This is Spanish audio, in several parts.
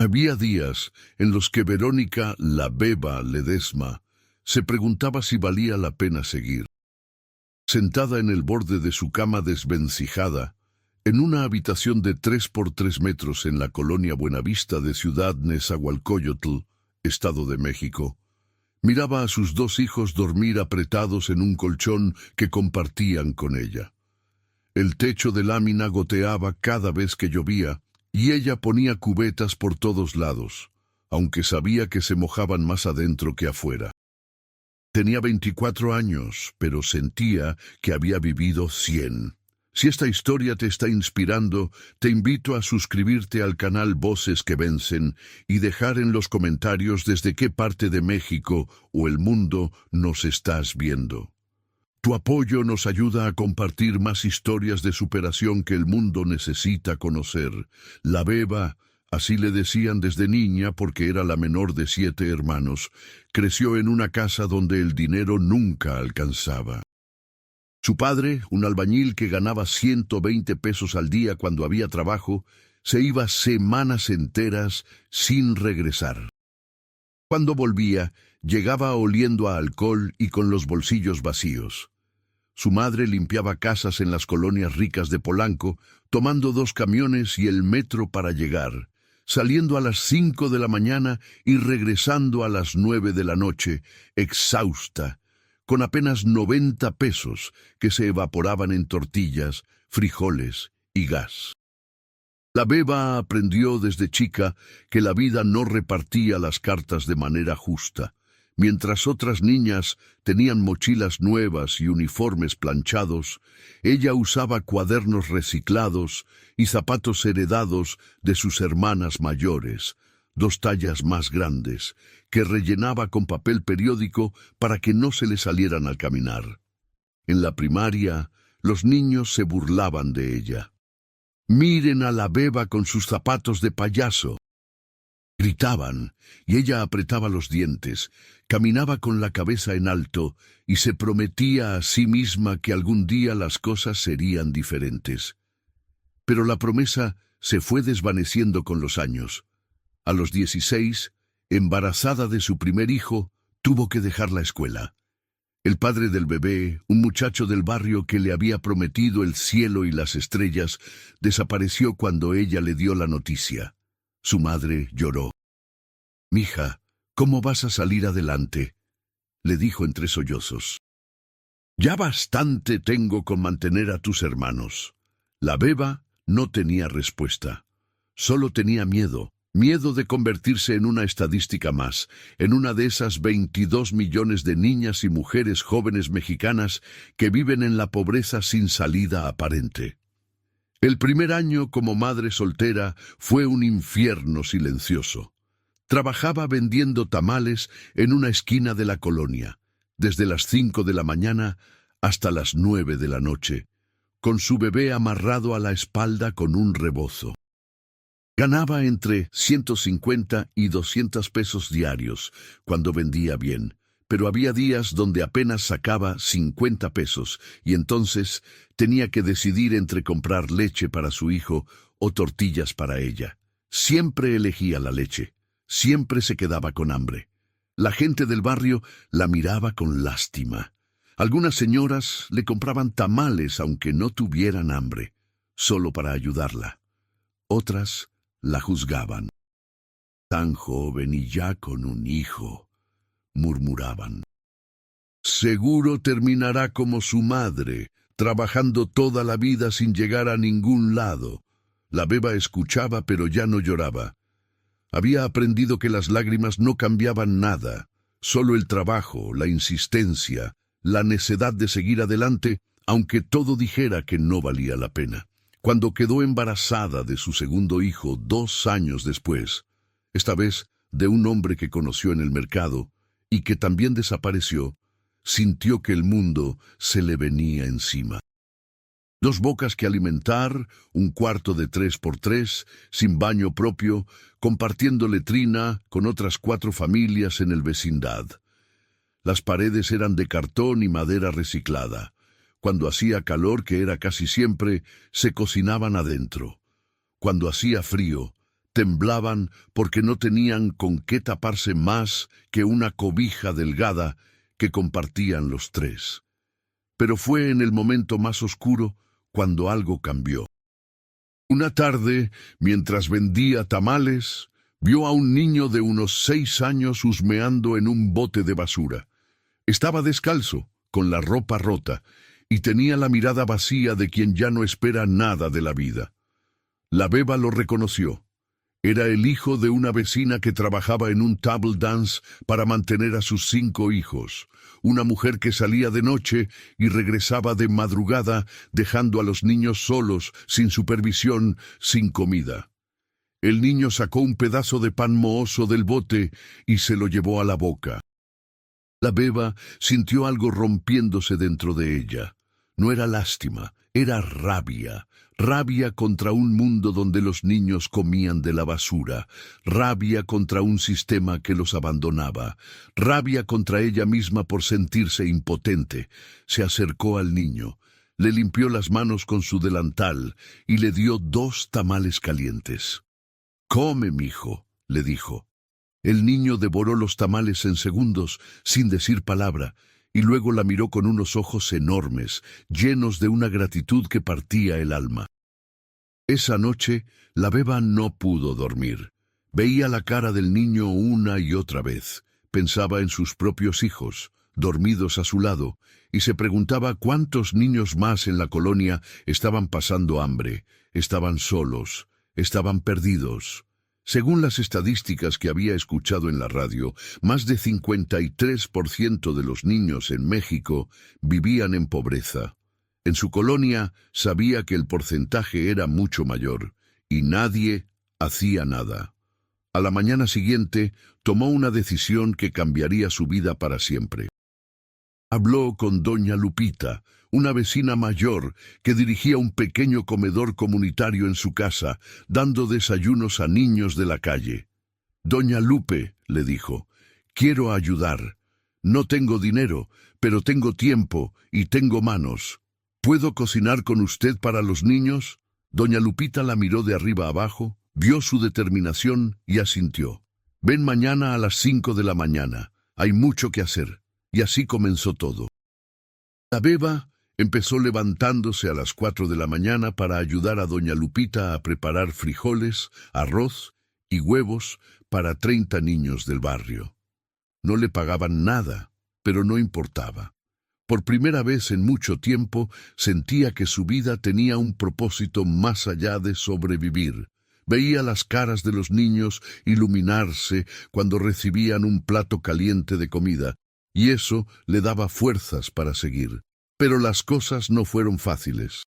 Había días en los que Verónica la Beba Ledesma se preguntaba si valía la pena seguir. Sentada en el borde de su cama desvencijada, en una habitación de 3 por 3 metros en la colonia Buenavista de Ciudad Nezahualcóyotl, Estado de México, miraba a sus 2 hijos dormir apretados en un colchón que compartían con ella. El techo de lámina goteaba cada vez que llovía, y ella ponía cubetas por todos lados, aunque sabía que se mojaban más adentro que afuera. Tenía 24 años, pero sentía que había vivido 100. Si esta historia te está inspirando, te invito a suscribirte al canal Voces que Vencen y dejar en los comentarios desde qué parte de México o el mundo nos estás viendo. Tu apoyo nos ayuda a compartir más historias de superación que el mundo necesita conocer. La Beba, así le decían desde niña porque era la menor de 7 hermanos, creció en una casa donde el dinero nunca alcanzaba. Su padre, un albañil que ganaba 120 pesos al día cuando había trabajo, se iba semanas enteras sin regresar. Cuando volvía, llegaba oliendo a alcohol y con los bolsillos vacíos. Su madre limpiaba casas en las colonias ricas de Polanco, tomando 2 camiones y el metro para llegar, saliendo a las 5 de la mañana y regresando a las 9 de la noche, exhausta, con apenas 90 pesos que se evaporaban en tortillas, frijoles y gas. La Beba aprendió desde chica que la vida no repartía las cartas de manera justa. Mientras otras niñas tenían mochilas nuevas y uniformes planchados, ella usaba cuadernos reciclados y zapatos heredados de sus hermanas mayores, 2 tallas más grandes, que rellenaba con papel periódico para que no se le salieran al caminar. En la primaria, los niños se burlaban de ella. «Miren a la Beba con sus zapatos de payaso», gritaban, y ella apretaba los dientes, caminaba con la cabeza en alto y se prometía a sí misma que algún día las cosas serían diferentes. Pero la promesa se fue desvaneciendo con los años. A los 16, embarazada de su primer hijo, tuvo que dejar la escuela. El padre del bebé, un muchacho del barrio que le había prometido el cielo y las estrellas, desapareció cuando ella le dio la noticia. Su madre lloró. «Mija, ¿cómo vas a salir adelante?», le dijo entre sollozos. «Ya bastante tengo con mantener a tus hermanos». La Beba no tenía respuesta. Solo tenía miedo de convertirse en una estadística más, en una de esas 22 millones de niñas y mujeres jóvenes mexicanas que viven en la pobreza sin salida aparente. El primer año como madre soltera fue un infierno silencioso. Trabajaba vendiendo tamales en una esquina de la colonia, desde las 5 de la mañana hasta las 9 de la noche, con su bebé amarrado a la espalda con un rebozo. Ganaba entre 150 y 200 pesos diarios cuando vendía bien, pero había días donde apenas sacaba 50 pesos y entonces tenía que decidir entre comprar leche para su hijo o tortillas para ella. Siempre elegía la leche, siempre se quedaba con hambre. La gente del barrio la miraba con lástima. Algunas señoras le compraban tamales aunque no tuvieran hambre, solo para ayudarla. Otras la juzgaban. «Tan joven y ya con un hijo», murmuraban. «Seguro terminará como su madre, trabajando toda la vida sin llegar a ningún lado». La Beba escuchaba pero ya no lloraba. Había aprendido que las lágrimas no cambiaban nada, solo el trabajo, la insistencia, la necedad de seguir adelante, aunque todo dijera que no valía la pena. Cuando quedó embarazada de su segundo hijo 2 años después, esta vez de un hombre que conoció en el mercado y que también desapareció, sintió que el mundo se le venía encima. 2 bocas que alimentar, un cuarto de 3 por 3, sin baño propio, compartiendo letrina con otras 4 familias en el vecindad. Las paredes eran de cartón y madera reciclada. Cuando hacía calor, que era casi siempre, se cocinaban adentro. Cuando hacía frío, Temblaban porque no tenían con qué taparse más que una cobija delgada que compartían los tres. Pero fue en el momento más oscuro cuando algo cambió. Una tarde, mientras vendía tamales, vio a un niño de unos 6 años husmeando en un bote de basura. Estaba descalzo, con la ropa rota, y tenía la mirada vacía de quien ya no espera nada de la vida. La beba lo reconoció. Era el hijo de una vecina que trabajaba en un table dance para mantener a sus 5 hijos, una mujer que salía de noche y regresaba de madrugada dejando a los niños solos, sin supervisión, sin comida. El niño sacó un pedazo de pan mohoso del bote y se lo llevó a la boca. La beba sintió algo rompiéndose dentro de ella. No era lástima, era rabia. Rabia contra un mundo donde los niños comían de la basura, rabia contra un sistema que los abandonaba, rabia contra ella misma por sentirse impotente. Se acercó al niño, le limpió las manos con su delantal y le dio 2 tamales calientes. «Come, mijo», le dijo. El niño devoró los tamales en segundos, sin decir palabra, y luego la miró con unos ojos enormes, llenos de una gratitud que partía el alma. Esa noche, la beba no pudo dormir. Veía la cara del niño una y otra vez. Pensaba en sus propios hijos, dormidos a su lado, y se preguntaba cuántos niños más en la colonia estaban pasando hambre, estaban solos, estaban perdidos. Según las estadísticas que había escuchado en la radio, más de 53% de los niños en México vivían en pobreza. En su colonia sabía que el porcentaje era mucho mayor, y nadie hacía nada. A la mañana siguiente, tomó una decisión que cambiaría su vida para siempre. Habló con doña Lupita, una vecina mayor que dirigía un pequeño comedor comunitario en su casa, dando desayunos a niños de la calle. «Doña Lupe», le dijo, «quiero ayudar. No tengo dinero, pero tengo tiempo y tengo manos. ¿Puedo cocinar con usted para los niños?» Doña Lupita la miró de arriba abajo, vio su determinación y asintió. «Ven mañana a las 5 de la mañana. Hay mucho que hacer». Y así comenzó todo. La beba empezó levantándose a las 4 de la mañana para ayudar a doña Lupita a preparar frijoles, arroz y huevos para 30 niños del barrio. No le pagaban nada, pero no importaba. Por primera vez en mucho tiempo sentía que su vida tenía un propósito más allá de sobrevivir. Veía las caras de los niños iluminarse cuando recibían un plato caliente de comida, y eso le daba fuerzas para seguir. Pero las cosas no fueron fáciles.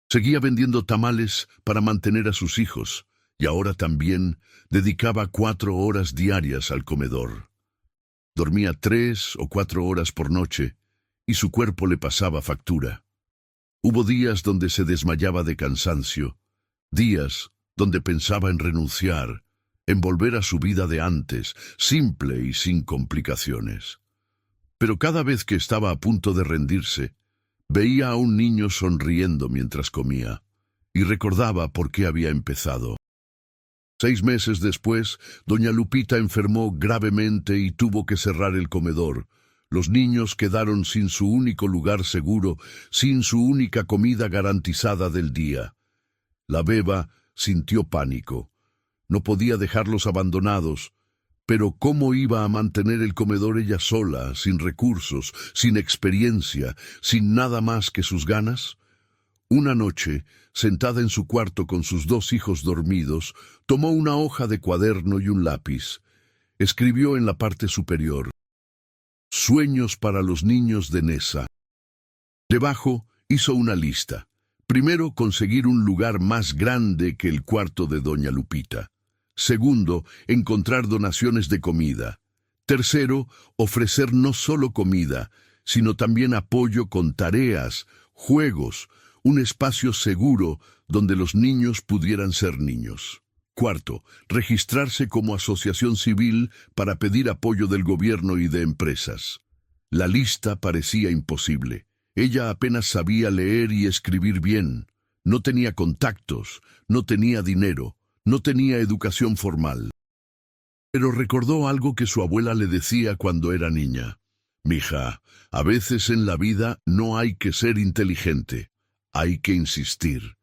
Seguía vendiendo tamales para mantener a sus hijos, y ahora también dedicaba 4 horas diarias al comedor. Dormía 3 o 4 horas por noche, y su cuerpo le pasaba factura. Hubo días donde se desmayaba de cansancio, días donde pensaba en renunciar, en volver a su vida de antes, simple y sin complicaciones. Pero cada vez que estaba a punto de rendirse, veía a un niño sonriendo mientras comía, y recordaba por qué había empezado. 6 meses después, doña Lupita enfermó gravemente y tuvo que cerrar el comedor. Los niños quedaron sin su único lugar seguro, sin su única comida garantizada del día. La beba sintió pánico. No podía dejarlos abandonados. Pero ¿cómo iba a mantener el comedor ella sola, sin recursos, sin experiencia, sin nada más que sus ganas? Una noche, sentada en su cuarto con sus 2 hijos dormidos, tomó una hoja de cuaderno y un lápiz. Escribió en la parte superior: «Sueños para los niños de Nesa». Debajo hizo una lista. Primero, conseguir un lugar más grande que el cuarto de doña Lupita. Segundo, encontrar donaciones de comida. Tercero, ofrecer no solo comida, sino también apoyo con tareas, juegos, un espacio seguro donde los niños pudieran ser niños. Cuarto, registrarse como asociación civil para pedir apoyo del gobierno y de empresas. La lista parecía imposible. Ella apenas sabía leer y escribir bien. No tenía contactos, no tenía dinero. No tenía educación formal, pero recordó algo que su abuela le decía cuando era niña. Mija, a veces en la vida no hay que ser inteligente, hay que insistir.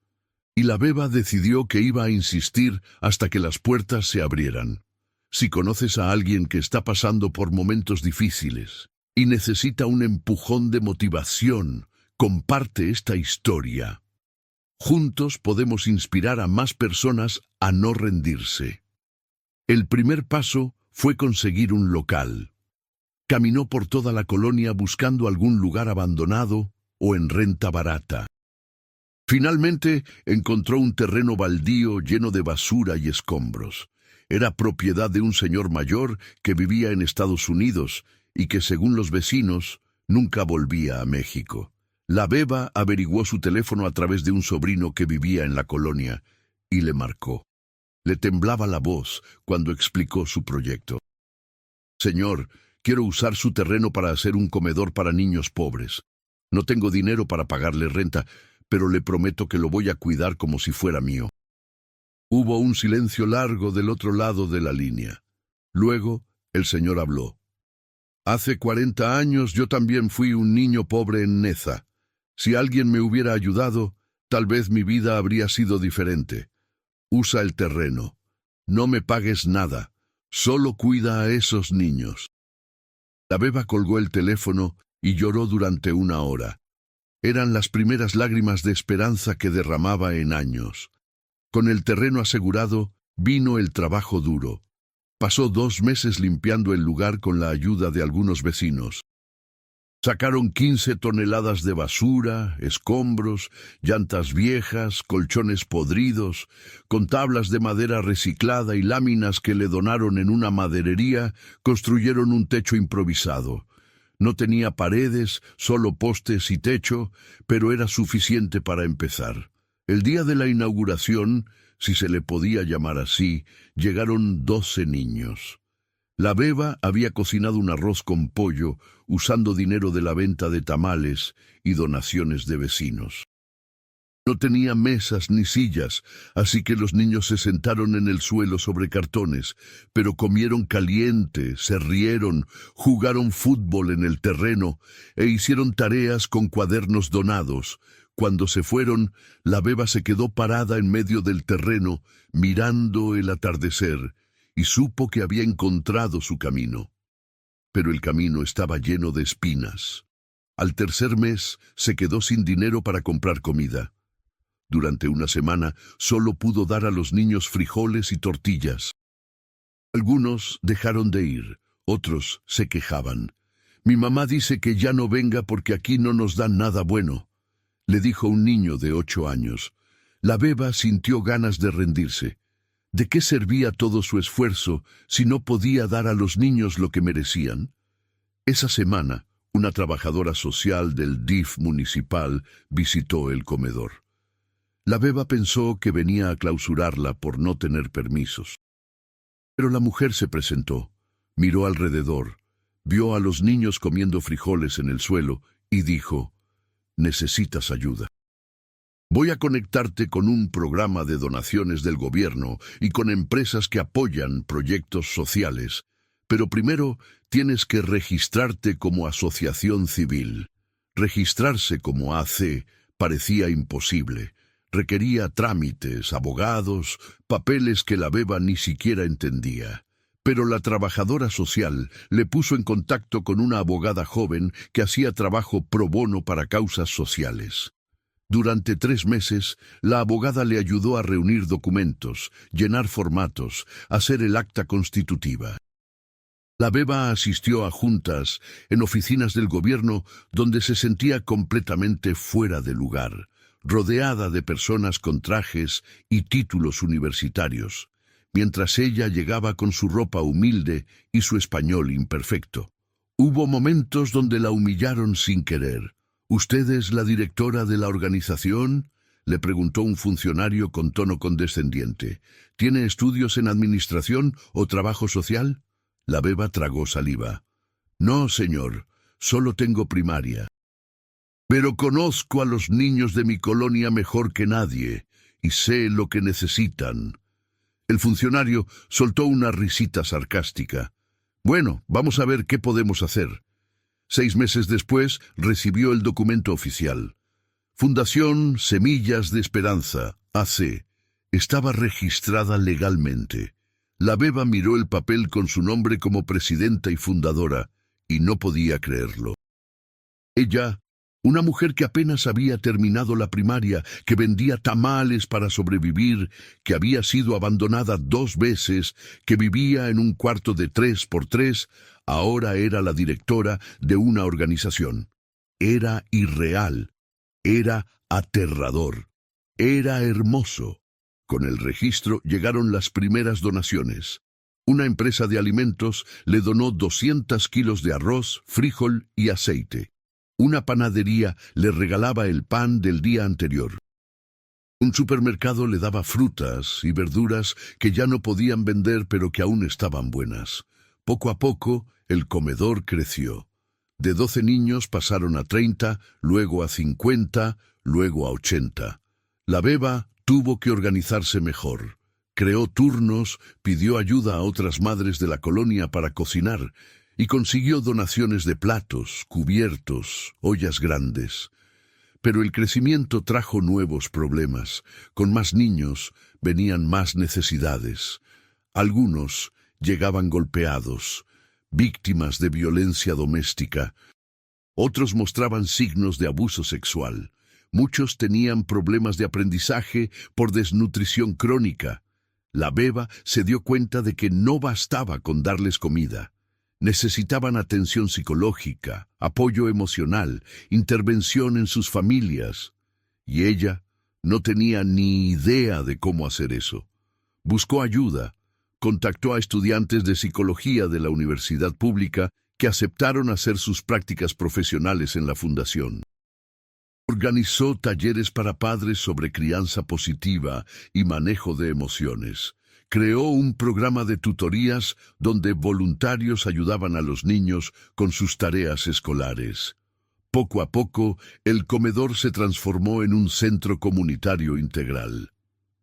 Y la beba decidió que iba a insistir hasta que las puertas se abrieran. Si conoces a alguien que está pasando por momentos difíciles y necesita un empujón de motivación, comparte esta historia. Juntos podemos inspirar a más personas a no rendirse. El primer paso fue conseguir un local. Caminó por toda la colonia buscando algún lugar abandonado o en renta barata. Finalmente encontró un terreno baldío lleno de basura y escombros. Era propiedad de un señor mayor que vivía en Estados Unidos y que, según los vecinos, nunca volvía a México. La beba averiguó su teléfono a través de un sobrino que vivía en la colonia y le marcó. Le temblaba la voz cuando explicó su proyecto. Señor, quiero usar su terreno para hacer un comedor para niños pobres. No tengo dinero para pagarle renta, pero le prometo que lo voy a cuidar como si fuera mío. Hubo un silencio largo del otro lado de la línea. Luego, el señor habló. Hace 40 años yo también fui un niño pobre en Neza. Si alguien me hubiera ayudado, tal vez mi vida habría sido diferente. Usa el terreno. No me pagues nada. Solo cuida a esos niños. La beba colgó el teléfono y lloró durante 1 hora. Eran las primeras lágrimas de esperanza que derramaba en años. Con el terreno asegurado, vino el trabajo duro. Pasó 2 meses limpiando el lugar con la ayuda de algunos vecinos. Sacaron 15 toneladas de basura, escombros, llantas viejas, colchones podridos, con tablas de madera reciclada y láminas que le donaron en una maderería, construyeron un techo improvisado. No tenía paredes, solo postes y techo, pero era suficiente para empezar. El día de la inauguración, si se le podía llamar así, llegaron 12 niños. La beba había cocinado un arroz con pollo, usando dinero de la venta de tamales y donaciones de vecinos. No tenía mesas ni sillas, así que los niños se sentaron en el suelo sobre cartones, pero comieron caliente, se rieron, jugaron fútbol en el terreno e hicieron tareas con cuadernos donados. Cuando se fueron, la beba se quedó parada en medio del terreno, mirando el atardecer, y supo que había encontrado su camino. Pero el camino estaba lleno de espinas. Al tercer mes, se quedó sin dinero para comprar comida. Durante 1 semana, solo pudo dar a los niños frijoles y tortillas. Algunos dejaron de ir, otros se quejaban. Mi mamá dice que ya no venga porque aquí no nos dan nada bueno, le dijo un niño de 8 años. La beba sintió ganas de rendirse. ¿De qué servía todo su esfuerzo si no podía dar a los niños lo que merecían? Esa semana, una trabajadora social del DIF municipal visitó el comedor. La beba pensó que venía a clausurarla por no tener permisos. Pero la mujer se presentó, miró alrededor, vio a los niños comiendo frijoles en el suelo y dijo: «Necesitas ayuda. Voy a conectarte con un programa de donaciones del gobierno y con empresas que apoyan proyectos sociales, pero primero tienes que registrarte como asociación civil». Registrarse como AC parecía imposible. Requería trámites, abogados, papeles que la beba ni siquiera entendía. Pero la trabajadora social le puso en contacto con una abogada joven que hacía trabajo pro bono para causas sociales. Durante 3 meses, la abogada le ayudó a reunir documentos, llenar formatos, hacer el acta constitutiva. La beba asistió a juntas en oficinas del gobierno donde se sentía completamente fuera de lugar, rodeada de personas con trajes y títulos universitarios, mientras ella llegaba con su ropa humilde y su español imperfecto. Hubo momentos donde la humillaron sin querer. «¿Usted es la directora de la organización?», le preguntó un funcionario con tono condescendiente. «¿Tiene estudios en administración o trabajo social?». La beba tragó saliva. «No, señor, solo tengo primaria. Pero conozco a los niños de mi colonia mejor que nadie y sé lo que necesitan». El funcionario soltó una risita sarcástica. Bueno, vamos a ver qué podemos hacer. 6 meses después recibió el documento oficial. Fundación Semillas de Esperanza, AC. Estaba registrada legalmente. La beba miró el papel con su nombre como presidenta y fundadora, y no podía creerlo. Ella, una mujer que apenas había terminado la primaria, que vendía tamales para sobrevivir, que había sido abandonada 2 veces, que vivía en un cuarto de 3x3, ahora era la directora de una organización. Era irreal, era aterrador, era hermoso. Con el registro llegaron las primeras donaciones. Una empresa de alimentos le donó 200 kilos de arroz, frijol y aceite. Una panadería le regalaba el pan del día anterior. Un supermercado le daba frutas y verduras que ya no podían vender pero que aún estaban buenas. Poco a poco, el comedor creció. De 12 niños pasaron a 30, luego a 50, luego a 80. La beba tuvo que organizarse mejor. Creó turnos, pidió ayuda a otras madres de la colonia para cocinar y consiguió donaciones de platos, cubiertos, ollas grandes. Pero el crecimiento trajo nuevos problemas. Con más niños venían más necesidades. Algunos llegaban golpeados, víctimas de violencia doméstica. Otros mostraban signos de abuso sexual. Muchos tenían problemas de aprendizaje por desnutrición crónica. La beba se dio cuenta de que no bastaba con darles comida. Necesitaban atención psicológica, apoyo emocional, intervención en sus familias. Y ella no tenía ni idea de cómo hacer eso. Buscó ayuda, contactó a estudiantes de psicología de la universidad pública que aceptaron hacer sus prácticas profesionales en la fundación. Organizó talleres para padres sobre crianza positiva y manejo de emociones. Creó un programa de tutorías donde voluntarios ayudaban a los niños con sus tareas escolares. Poco a poco, el comedor se transformó en un centro comunitario integral.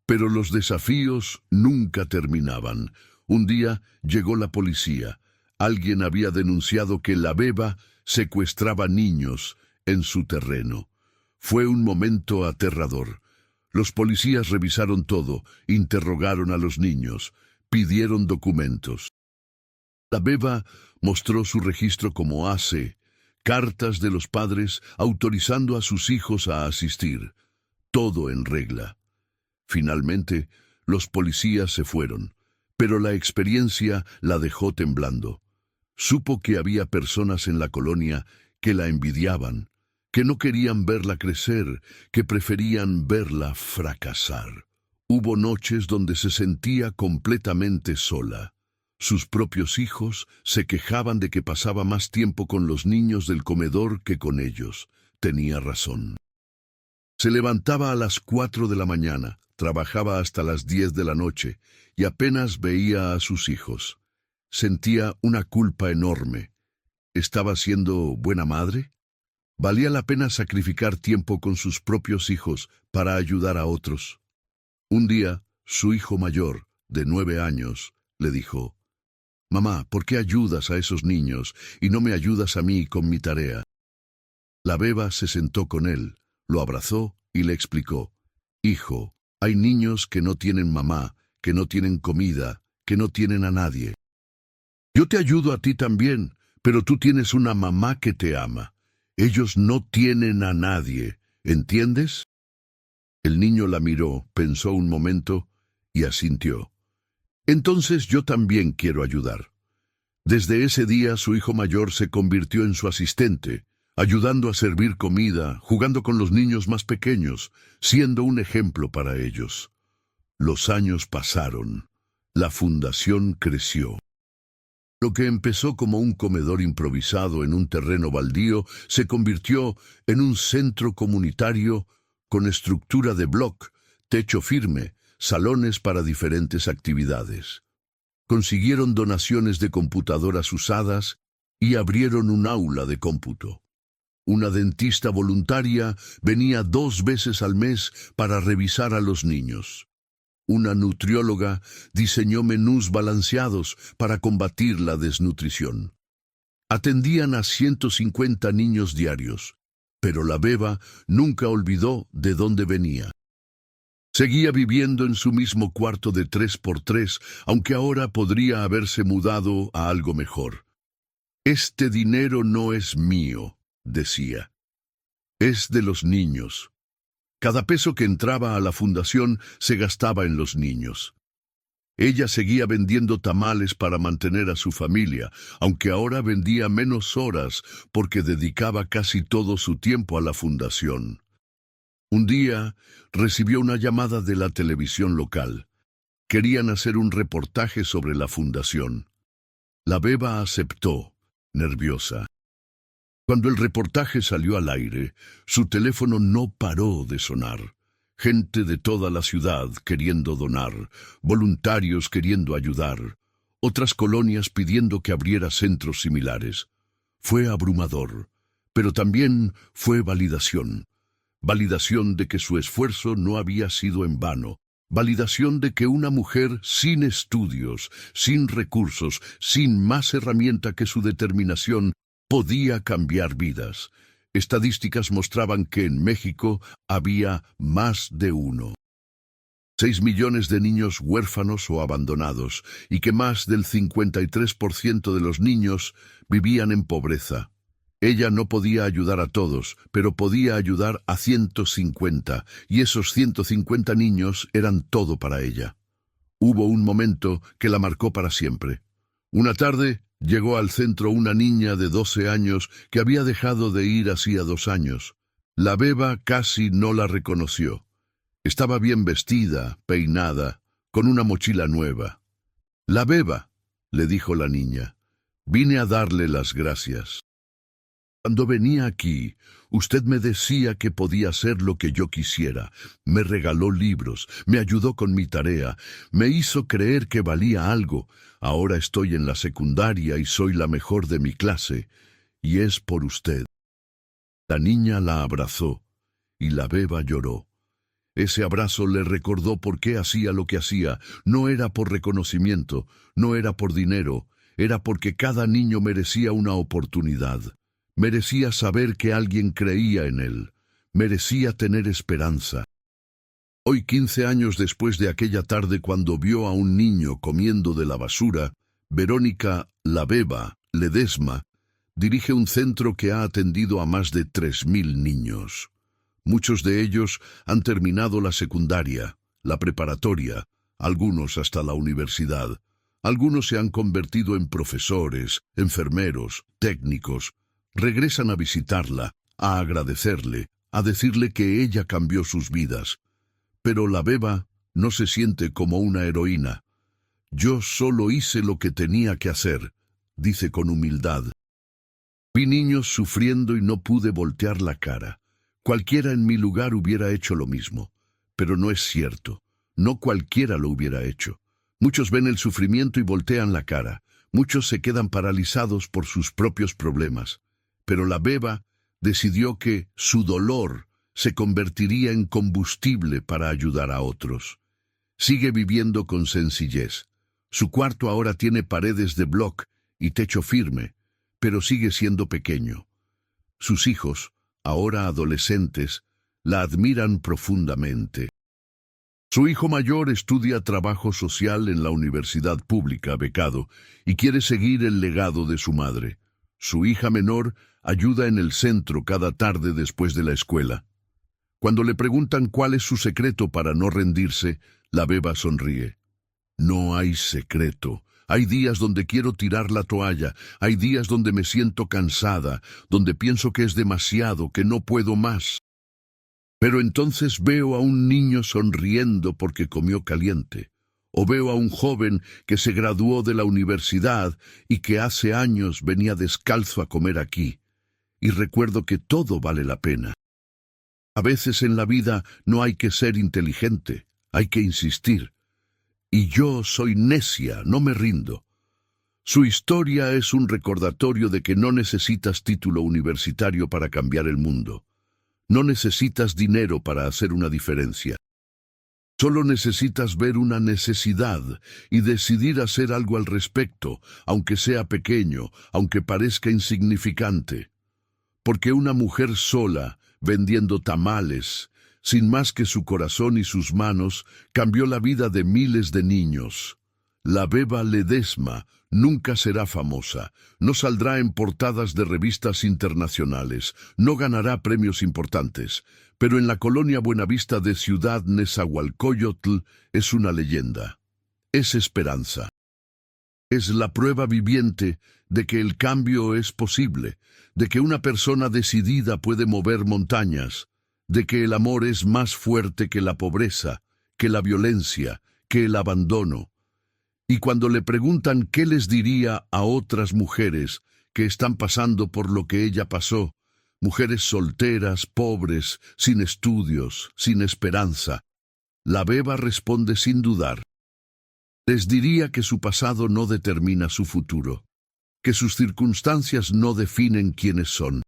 Pero los desafíos nunca terminaban. Un día llegó la policía. Alguien había denunciado que la beba secuestraba niños en su terreno. Fue un momento aterrador. Los policías revisaron todo, interrogaron a los niños, pidieron documentos. La beba mostró su registro como AC, cartas de los padres autorizando a sus hijos a asistir. Todo en regla. Finalmente, los policías se fueron, pero la experiencia la dejó temblando. Supo que había personas en la colonia que la envidiaban, que no querían verla crecer, que preferían verla fracasar. Hubo noches donde se sentía completamente sola. Sus propios hijos se quejaban de que pasaba más tiempo con los niños del comedor que con ellos. Tenía razón. Se levantaba a las 4 de la mañana, trabajaba hasta las 10 de la noche y apenas veía a sus hijos. Sentía una culpa enorme. ¿Estaba siendo buena madre? ¿Valía la pena sacrificar tiempo con sus propios hijos para ayudar a otros? Un día, su hijo mayor, de 9 años, le dijo: «Mamá, ¿por qué ayudas a esos niños y no me ayudas a mí con mi tarea?» La beba se sentó con él, lo abrazó y le explicó: «Hijo, hay niños que no tienen mamá, que no tienen comida, que no tienen a nadie. Yo te ayudo a ti también, pero tú tienes una mamá que te ama. Ellos no tienen a nadie, ¿entiendes?» El niño la miró, pensó un momento y asintió. «Entonces yo también quiero ayudar». Desde ese día su hijo mayor se convirtió en su asistente, ayudando a servir comida, jugando con los niños más pequeños, siendo un ejemplo para ellos. Los años pasaron. La fundación creció. Lo que empezó como un comedor improvisado en un terreno baldío se convirtió en un centro comunitario con estructura de bloc, techo firme, salones para diferentes actividades. Consiguieron donaciones de computadoras usadas y abrieron un aula de cómputo. Una dentista voluntaria venía 2 veces al mes para revisar a los niños. una nutrióloga, diseñó menús balanceados para combatir la desnutrición. Atendían a 150 niños diarios, pero la beba nunca olvidó de dónde venía. Seguía viviendo en su mismo cuarto de 3x3, aunque ahora podría haberse mudado a algo mejor. Este dinero no es mío, decía. Es de los niños. Cada peso que entraba a la fundación se gastaba en los niños. Ella seguía vendiendo tamales para mantener a su familia, aunque ahora vendía menos horas porque dedicaba casi todo su tiempo a la fundación. Un día recibió una llamada de la televisión local. Querían hacer un reportaje sobre la fundación. La beba aceptó, nerviosa. Cuando el reportaje salió al aire, su teléfono no paró de sonar. Gente de toda la ciudad queriendo donar, voluntarios queriendo ayudar, otras colonias pidiendo que abriera centros similares. Fue abrumador, pero también fue validación. Validación de que su esfuerzo no había sido en vano. Validación de que una mujer sin estudios, sin recursos, sin más herramienta que su determinación, podía cambiar vidas. Estadísticas mostraban que en México había más de 6 millones de niños huérfanos o abandonados, y que más del 53% de los niños vivían en pobreza. Ella no podía ayudar a todos, pero podía ayudar a 150, y esos 150 niños eran todo para ella. Hubo un momento que la marcó para siempre. Una tarde llegó al centro una niña de 12 años que había dejado de ir hacía 2 años. La beba casi no la reconoció. Estaba bien vestida, peinada, con una mochila nueva. «La beba», le dijo la niña, «vine a darle las gracias. Cuando venía aquí, usted me decía que podía hacer lo que yo quisiera. Me regaló libros, me ayudó con mi tarea, me hizo creer que valía algo. Ahora estoy en la secundaria y soy la mejor de mi clase, y es por usted». La niña la abrazó, y la beba lloró. Ese abrazo le recordó por qué hacía lo que hacía. No era por reconocimiento, no era por dinero, era porque cada niño merecía una oportunidad. Merecía saber que alguien creía en él. Merecía tener esperanza. Hoy, 15 años después de aquella tarde cuando vio a un niño comiendo de la basura, Verónica La Beba Ledesma dirige un centro que ha atendido a más de 3.000 niños. Muchos de ellos han terminado la secundaria, la preparatoria, algunos hasta la universidad. Algunos se han convertido en profesores, enfermeros, técnicos. Regresan a visitarla, a agradecerle, a decirle que ella cambió sus vidas. Pero la beba no se siente como una heroína. «Yo solo hice lo que tenía que hacer», dice con humildad. «Vi niños sufriendo y no pude voltear la cara. Cualquiera en mi lugar hubiera hecho lo mismo. Pero no es cierto. No cualquiera lo hubiera hecho. Muchos ven el sufrimiento y voltean la cara. Muchos se quedan paralizados por sus propios problemas. Pero la beba decidió que su dolor se convertiría en combustible para ayudar a otros. Sigue viviendo con sencillez. Su cuarto ahora tiene paredes de bloc y techo firme, pero sigue siendo pequeño. Sus hijos, ahora adolescentes, la admiran profundamente. Su hijo mayor estudia trabajo social en la universidad pública, becado, y quiere seguir el legado de su madre. Su hija menor ayuda en el centro cada tarde después de la escuela. Cuando le preguntan cuál es su secreto para no rendirse, la beba sonríe. «No hay secreto. Hay días donde quiero tirar la toalla, hay días donde me siento cansada, donde pienso que es demasiado, que no puedo más. Pero entonces veo a un niño sonriendo porque comió caliente, o veo a un joven que se graduó de la universidad y que hace años venía descalzo a comer aquí, y recuerdo que todo vale la pena. A veces en la vida no hay que ser inteligente, hay que insistir. Y yo soy necia, no me rindo». Su historia es un recordatorio de que no necesitas título universitario para cambiar el mundo. No necesitas dinero para hacer una diferencia. Solo necesitas ver una necesidad y decidir hacer algo al respecto, aunque sea pequeño, aunque parezca insignificante. Porque una mujer sola, vendiendo tamales, sin más que su corazón y sus manos, cambió la vida de miles de niños. La Beba Ledesma nunca será famosa, no saldrá en portadas de revistas internacionales, no ganará premios importantes, pero en la colonia Buenavista de Ciudad Nezahualcóyotl es una leyenda. Es esperanza. Es la prueba viviente de que el cambio es posible, de que una persona decidida puede mover montañas, de que el amor es más fuerte que la pobreza, que la violencia, que el abandono. Y cuando le preguntan qué les diría a otras mujeres que están pasando por lo que ella pasó, mujeres solteras, pobres, sin estudios, sin esperanza, la Beba responde sin dudar. Les diría que su pasado no determina su futuro, que sus circunstancias no definen quiénes son,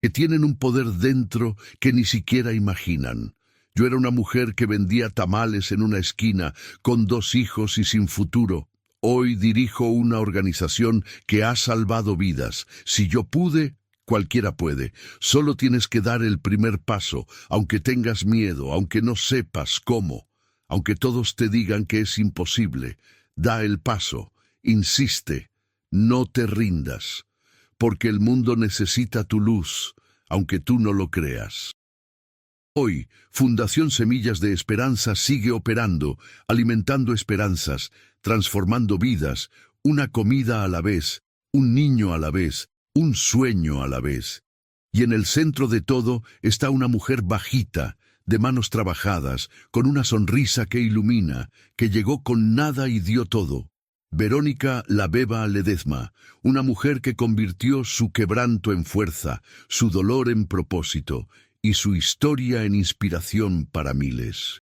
que tienen un poder dentro que ni siquiera imaginan. Yo era una mujer que vendía tamales en una esquina, con 2 hijos y sin futuro. Hoy dirijo una organización que ha salvado vidas. Si yo pude, cualquiera puede. Solo tienes que dar el primer paso, aunque tengas miedo, aunque no sepas cómo, aunque todos te digan que es imposible. Da el paso, insiste, no te rindas, porque el mundo necesita tu luz, aunque tú no lo creas. Hoy, Fundación Semillas de Esperanza sigue operando, alimentando esperanzas, transformando vidas, una comida a la vez, un niño a la vez, un sueño a la vez. Y en el centro de todo está una mujer bajita, de manos trabajadas, con una sonrisa que ilumina, que llegó con nada y dio todo. Verónica La Beba Ledesma, una mujer que convirtió su quebranto en fuerza, su dolor en propósito, y su historia en inspiración para miles.